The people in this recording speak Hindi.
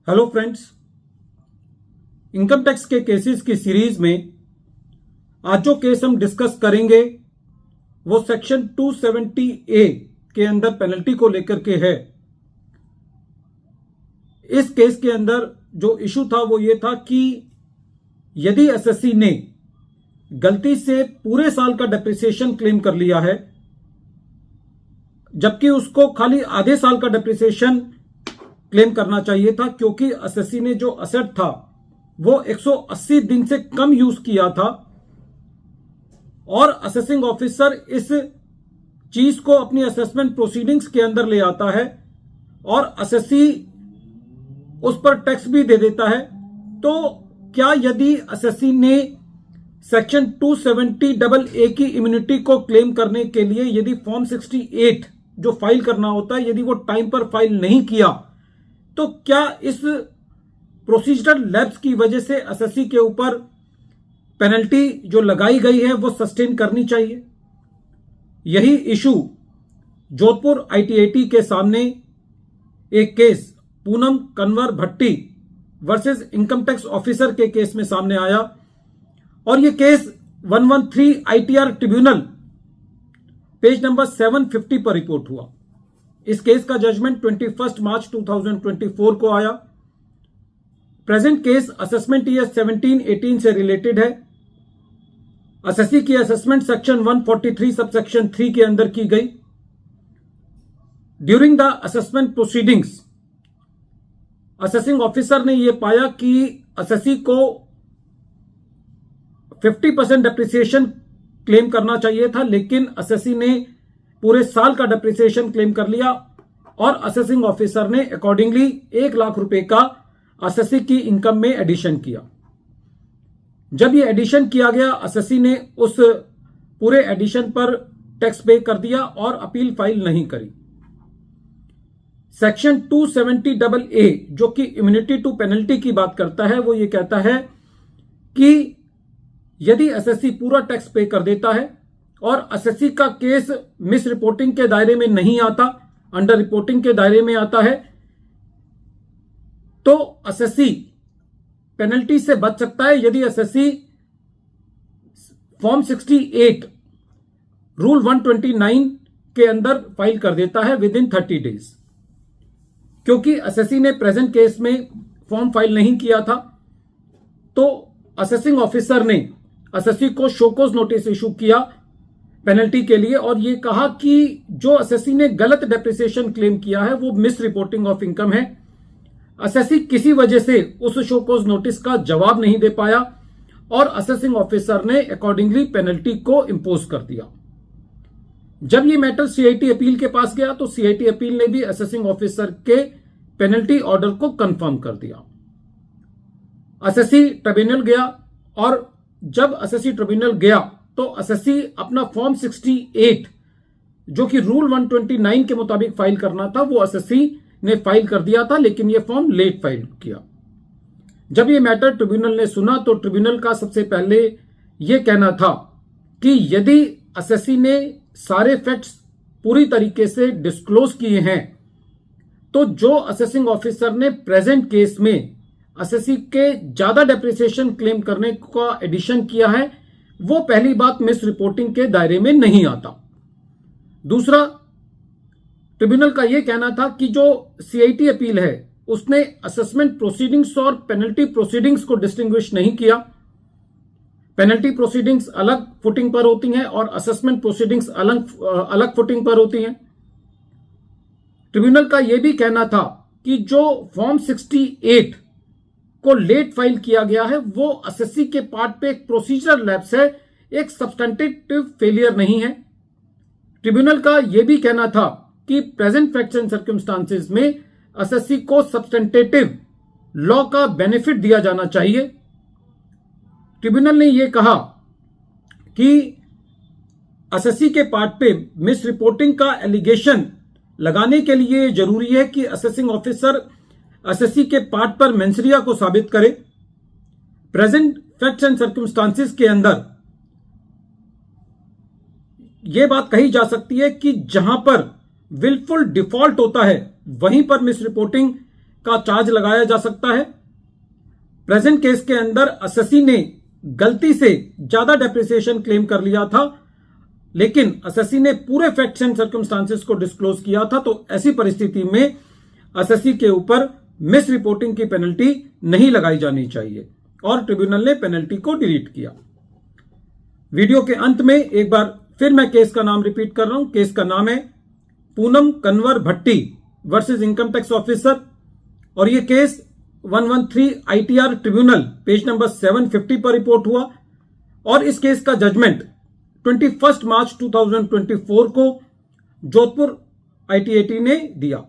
हेलो फ्रेंड्स, इनकम टैक्स के केसेस की सीरीज में आज जो केस हम डिस्कस करेंगे वो सेक्शन 270 ए के अंदर पेनल्टी को लेकर के है। इस केस के अंदर जो इशू था वो ये था कि यदि एसएससी ने गलती से पूरे साल का डेप्रिसिएशन क्लेम कर लिया है जबकि उसको खाली आधे साल का डेप्रिसिएशन क्लेम करना चाहिए था, क्योंकि एसएससी ने जो असेट था वो 180 दिन से कम यूज किया था और असेसिंग ऑफिसर इस चीज को अपनी असेसमेंट प्रोसीडिंग्स के अंदर ले आता है और एसएससी उस पर टैक्स भी दे देता है। तो क्या यदि एसएससी ने सेक्शन 270 ए की इम्यूनिटी को क्लेम करने के लिए यदि फॉर्म 68 जो फाइल करना होता है यदि वो टाइम पर फाइल नहीं किया तो क्या इस प्रोसीजरल लैप्स की वजह से एसएससी के ऊपर पेनल्टी जो लगाई गई है वो सस्टेन करनी चाहिए? यही इशू जोधपुर आईटीआईटी के सामने एक केस पूनम कन्वर भट्टी वर्सेस इनकम टैक्स ऑफिसर के केस में सामने आया और यह case 113 ITR tribunal page number 750 पर रिपोर्ट हुआ। इस केस का जजमेंट 21 मार्च 2024 को आया। प्रेजेंट केस असेसमेंट ईयर 17-18 से रिलेटेड है। एसएससी की असेसमेंट सेक्शन 143 सबसेक्शन 3 के अंदर की गई। During the assessment proceedings assessing officer ने यह पाया कि एसएससी को 50% डेप्रिसिएशन क्लेम करना चाहिए था, लेकिन एसएससी ने पूरे साल का डेप्रिसिएशन क्लेम कर लिया और असेसिंग ऑफिसर ने अकॉर्डिंगली 1 लाख रुपए का एसएससी की इनकम में एडिशन किया। जब यह एडिशन किया गया एसएससी ने उस पूरे एडिशन पर टैक्स पे कर दिया और अपील फाइल नहीं करी। सेक्शन 270 ए जो कि इम्यूनिटी टू पेनल्टी की बात करता है वो ये कहता है कि यदि एसएससी पूरा टैक्स पे कर देता है और एसएससी का केस मिस रिपोर्टिंग के दायरे में नहीं आता, अंडर रिपोर्टिंग के दायरे में आता है, तो एसएससी पेनल्टी से बच सकता है यदि एसएससी फॉर्म 68 रूल 129 के अंदर फाइल कर देता है विद इन 30 डेज। क्योंकि एसएससी ने प्रेजेंट केस में फॉर्म फाइल नहीं किया था तो असेसिंग ऑफिसर ने एसएससी को शोकोज नोटिस इशू किया पेनल्टी के लिए और यह कहा कि जो एसएससी ने गलत डेप्रिसिएशन क्लेम किया है वो मिस रिपोर्टिंग ऑफ इनकम है। एसएससी किसी वजह से उस शोकोज नोटिस का जवाब नहीं दे पाया और असेसिंग ऑफिसर ने अकॉर्डिंगली पेनल्टी को इंपोज कर दिया। जब यह मैटर सीआईटी अपील के पास गया तो सीआईटी अपील ने भी असेसिंग ऑफिसर के पेनल्टी ऑर्डर को कंफर्म कर दिया। एसएससी ट्रिब्यूनल गया और जब एसएससी ट्रिब्यूनल गया तो एसएससी अपना फॉर्म 68 जो कि रूल 129 के मुताबिक फाइल करना था वो एसएससी ने फाइल कर दिया था, लेकिन यह फॉर्म लेट फाइल किया। जब यह मैटर ट्रिब्यूनल ने सुना तो ट्रिब्यूनल का सबसे पहले यह कहना था कि यदि एसएससी ने सारे फैक्ट्स पूरी तरीके से डिस्क्लोज किए हैं तो जो असेसिंग ऑफिसर ने प्रेजेंट केस में एसएससी के ज्यादा डेप्रिसिएशन क्लेम करने का एडिशन किया है वो पहली बात मिस रिपोर्टिंग के दायरे में नहीं आता। दूसरा, ट्रिब्यूनल का यह कहना था कि जो सीआईटी अपील है उसने असेसमेंट प्रोसीडिंग्स और पेनल्टी प्रोसीडिंग्स को डिस्टिंग्विश नहीं किया। पेनल्टी प्रोसीडिंग्स अलग फुटिंग पर होती हैं और असेसमेंट प्रोसीडिंग्स अलग फुटिंग पर होती हैं। ट्रिब्यूनल का यह भी कहना था कि जो फॉर्म 68 को लेट फाइल किया गया है वो एसएससी के पार्ट पे एक प्रोसीजरल लैप्स है, एक सब्सटेंटिव फेलियर नहीं है। ट्रिब्यूनल का यह भी कहना था कि प्रेजेंट फैक्ट्स एंड सर्कमस्टांसेस में एसएससी को सब्सटेंटिव लॉ का बेनिफिट दिया जाना चाहिए। ट्रिब्यूनल ने यह कहा कि एसएससी के पार्ट पे मिस रिपोर्टिंग का एलिगेशन लगाने के लिए जरूरी है कि असेसिंग ऑफिसर एसएससी के पार्ट पर मेंसरिया को साबित करे। प्रेजेंट फैक्ट्स एंड सर्कमस्टांसेस के अंदर यह बात कही जा सकती है कि जहां पर विलफुल डिफॉल्ट होता है वहीं पर मिस रिपोर्टिंग का चार्ज लगाया जा सकता है। प्रेजेंट केस के अंदर एसएससी ने गलती से ज्यादा डेप्रिसिएशन क्लेम कर लिया था, लेकिन एसएससी ने पूरे फैक्ट्स एंड सर्कमस्टांसेस को डिस्क्लोज किया था, तो ऐसी परिस्थिति में एसएससी के ऊपर मिस रिपोर्टिंग की पेनल्टी नहीं लगाई जानी चाहिए और ट्रिब्यूनल ने पेनल्टी को डिलीट किया। वीडियो के अंत में एक बार फिर मैं केस का नाम रिपीट कर रहा हूं। केस का नाम है पूनम कन्वर भट्टी वर्सेस इनकम टैक्स ऑफिसर और यह case 113 ITR tribunal page number 750 पर रिपोर्ट हुआ और इस केस का जजमेंट 21 मार्च 2024 को जोधपुर ITAT ने दिया।